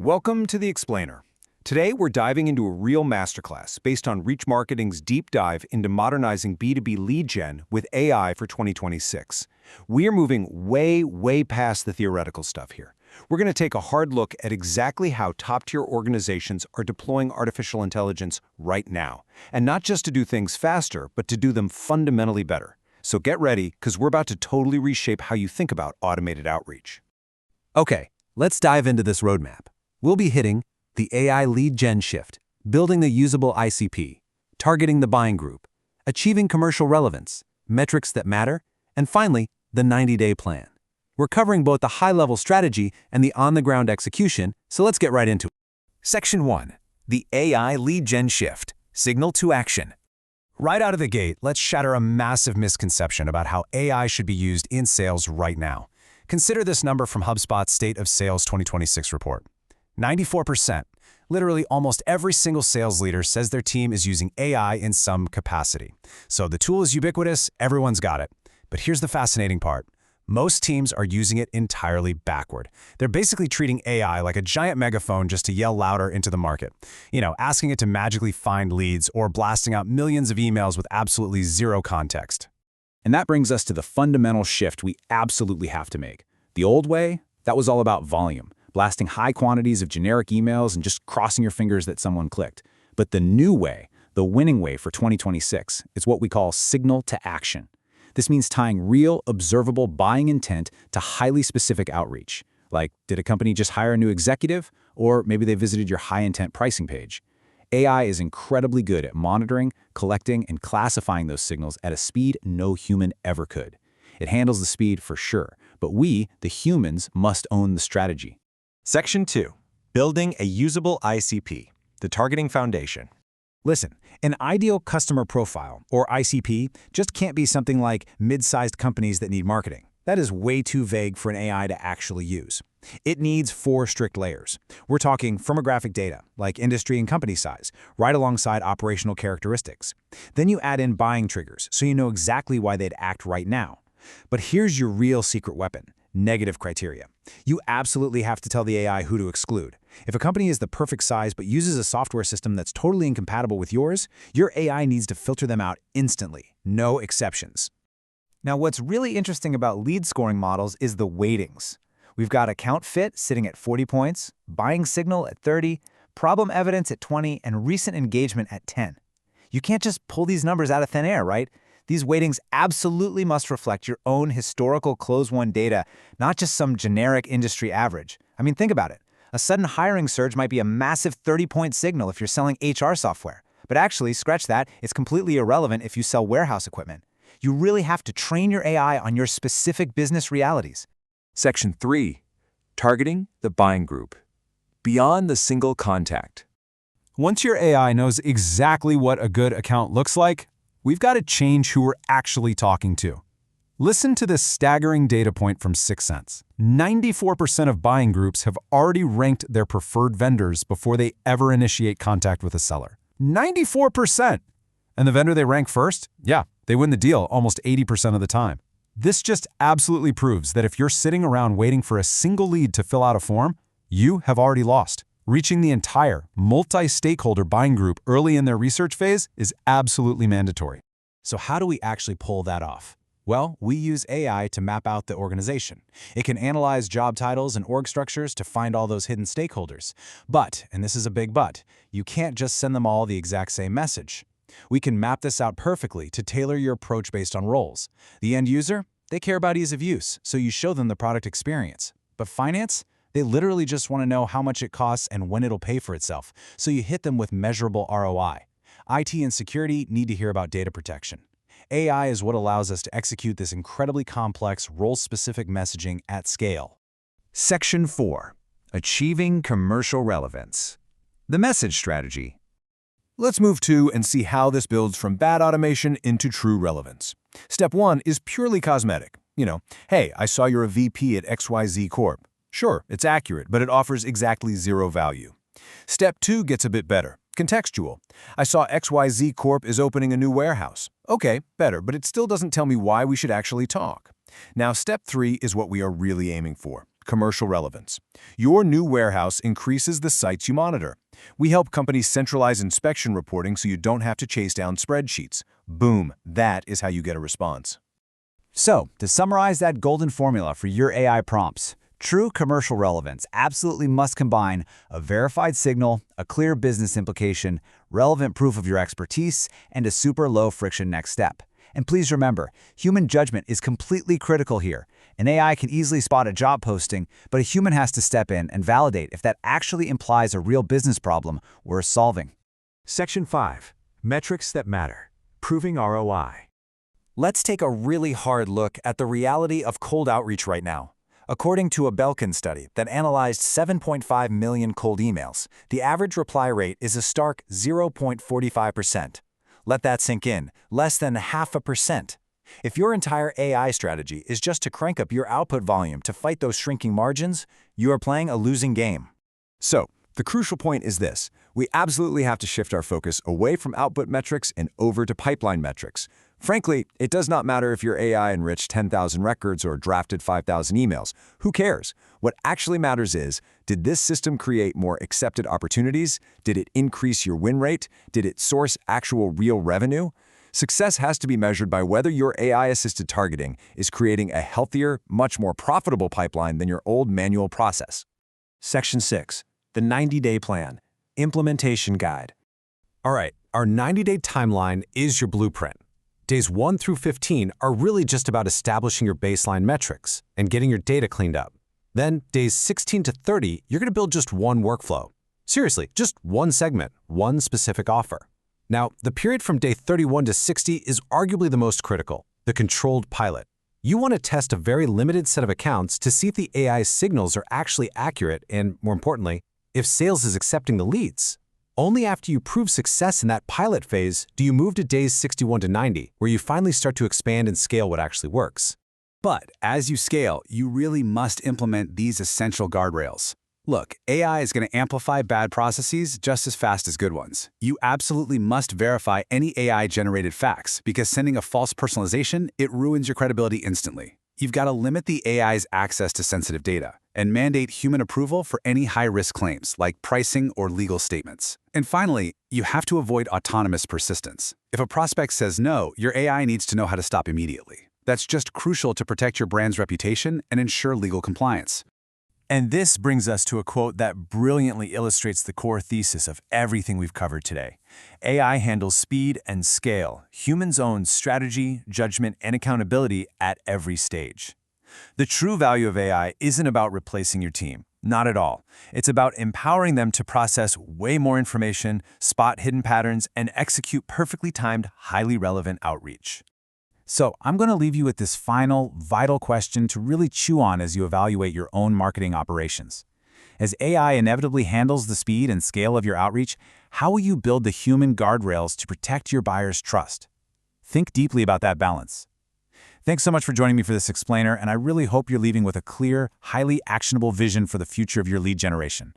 Welcome to The Explainer. Today, we're diving into a real masterclass based on Reach Marketing's deep dive into modernizing B2B lead gen with AI for 2026. We're moving way past the theoretical stuff here. We're going to take a hard look at exactly how top-tier organizations are deploying artificial intelligence right now. And not just to do things faster, but to do them fundamentally better. So get ready, because we're about to totally reshape how you think about automated outreach. Okay, let's dive into this roadmap. We'll be hitting the AI lead gen shift, building the usable ICP, targeting the buying group, achieving commercial relevance, metrics that matter, and finally, the 90-day plan. We're covering both the high-level strategy and the on-the-ground execution, so let's get right into it. Section 1. The AI lead gen shift, signal to action. Right out of the gate, let's shatter a massive misconception about how AI should be used in sales right now. Consider this number from HubSpot's State of Sales 2026 report. 94%. Literally almost every single sales leader says their team is using AI in some capacity. So the tool is ubiquitous, everyone's got it. But here's the fascinating part. Most teams are using it entirely backward. They're basically treating AI like a giant megaphone just to yell louder into the market. Asking it to magically find leads or blasting out millions of emails with absolutely zero context. And that brings us to the fundamental shift we absolutely have to make. The old way, that was all about volume, blasting high quantities of generic emails and just crossing your fingers that someone clicked. But the new way, the winning way for 2026, is what we call signal to action. This means tying real, observable buying intent to highly specific outreach. Like, did a company just hire a new executive? Or maybe they visited your high-intent pricing page. AI is incredibly good at monitoring, collecting, and classifying those signals at a speed no human ever could. It handles the speed for sure, but we, the humans, must own the strategy. Section 2. Building a usable ICP, the targeting foundation. Listen, an ideal customer profile, or ICP, just can't be something like mid-sized companies that need marketing. That is way too vague for an AI to actually use. It needs 4 strict layers. We're talking firmographic data, like industry and company size, right alongside operational characteristics. Then you add in buying triggers, so you know exactly why they'd act right now. But here's your real secret weapon: negative criteria. You absolutely have to tell the AI who to exclude. If a company is the perfect size but uses a software system that's totally incompatible with yours, your AI needs to filter them out instantly. No exceptions. Now, what's really interesting about lead scoring models is the weightings. We've got account fit sitting at 40 points, buying signal at 30, problem evidence at 20, and recent engagement at 10. You can't just pull these numbers out of thin air, right? These weightings absolutely must reflect your own historical close-won data, not just some generic industry average. I mean, think about it. A sudden hiring surge might be a massive 30-point signal if you're selling HR software. But actually, scratch that, it's completely irrelevant if you sell warehouse equipment. You really have to train your AI on your specific business realities. Section 3. Targeting the buying group. Beyond the single contact. Once your AI knows exactly what a good account looks like, we've got to change who we're actually talking to. Listen to this staggering data point from 6 Sense. 94% of buying groups have already ranked their preferred vendors before they ever initiate contact with a seller. 94%! And the vendor they rank first? Yeah, they win the deal almost 80% of the time. This just absolutely proves that if you're sitting around waiting for a single lead to fill out a form, you have already lost. Reaching the entire multi-stakeholder buying group early in their research phase is absolutely mandatory. So how do we actually pull that off? Well, we use AI to map out the organization. It can analyze job titles and org structures to find all those hidden stakeholders. But, and this is a big but, you can't just send them all the exact same message. We can map this out perfectly to tailor your approach based on roles. The end user, they care about ease of use, so you show them the product experience. But finance, they literally just want to know how much it costs and when it'll pay for itself, so you hit them with measurable ROI. IT and security need to hear about data protection. AI is what allows us to execute this incredibly complex, role-specific messaging at scale. Section 4. Achieving commercial relevance. The message strategy. Let's move to and see how this builds from bad automation into true relevance. Step 1 is purely cosmetic. Hey, I saw you're a VP at XYZ Corp. Sure, it's accurate, but it offers exactly 0 value. Step 2 gets a bit better. Contextual. I saw XYZ Corp is opening a new warehouse. Okay, better, but it still doesn't tell me why we should actually talk. Now, step 3 is what we are really aiming for. commercial relevance. Your new warehouse increases the sites you monitor. We help companies centralize inspection reporting so you don't have to chase down spreadsheets. Boom, that is how you get a response. So, to summarize that golden formula for your AI prompts, true commercial relevance absolutely must combine a verified signal, a clear business implication, relevant proof of your expertise, and a super low-friction next step. And please remember, human judgment is completely critical here. An AI can easily spot a job posting, but a human has to step in and validate if that actually implies a real business problem worth solving. Section 5. Metrics that matter. Proving ROI. Let's take a really hard look at the reality of cold outreach right now. According to a Belkin study that analyzed 7.5 million cold emails, the average reply rate is a stark 0.45%. Let that sink in, less than 0.5%. If your entire AI strategy is just to crank up your output volume to fight those shrinking margins, you are playing a losing game. So, the crucial point is this. We absolutely have to shift our focus away from output metrics and over to pipeline metrics. Frankly, it does not matter if your AI enriched 10,000 records or drafted 5,000 emails. Who cares? What actually matters is, did this system create more accepted opportunities? Did it increase your win rate? Did it source actual real revenue? Success has to be measured by whether your AI-assisted targeting is creating a healthier, much more profitable pipeline than your old manual process. Section 6. The 90-day plan. Implementation guide. All right, our 90-day timeline is your blueprint. Days 1 through 15 are really just about establishing your baseline metrics and getting your data cleaned up. Then, days 16 to 30, you're going to build just one workflow. Seriously, just one segment, one specific offer. Now, the period from day 31 to 60 is arguably the most critical, the controlled pilot. You want to test a very limited set of accounts to see if the AI signals are actually accurate and, more importantly, if sales is accepting the leads. Only after you prove success in that pilot phase do you move to days 61 to 90, where you finally start to expand and scale what actually works. But as you scale, you really must implement these essential guardrails. Look, AI is going to amplify bad processes just as fast as good ones. You absolutely must verify any AI-generated facts, because sending a false personalization, it ruins your credibility instantly. You've got to limit the AI's access to sensitive data and mandate human approval for any high-risk claims, like pricing or legal statements. And finally, you have to avoid autonomous persistence. If a prospect says no, your AI needs to know how to stop immediately. That's just crucial to protect your brand's reputation and ensure legal compliance. And this brings us to a quote that brilliantly illustrates the core thesis of everything we've covered today. AI handles speed and scale. Humans own strategy, judgment, and accountability at every stage. The true value of AI isn't about replacing your team. Not at all. It's about empowering them to process way more information, spot hidden patterns, and execute perfectly timed, highly relevant outreach. So I'm going to leave you with this final, vital question to really chew on as you evaluate your own marketing operations. As AI inevitably handles the speed and scale of your outreach, how will you build the human guardrails to protect your buyers' trust? Think deeply about that balance. Thanks so much for joining me for this explainer, and I really hope you're leaving with a clear, highly actionable vision for the future of your lead generation.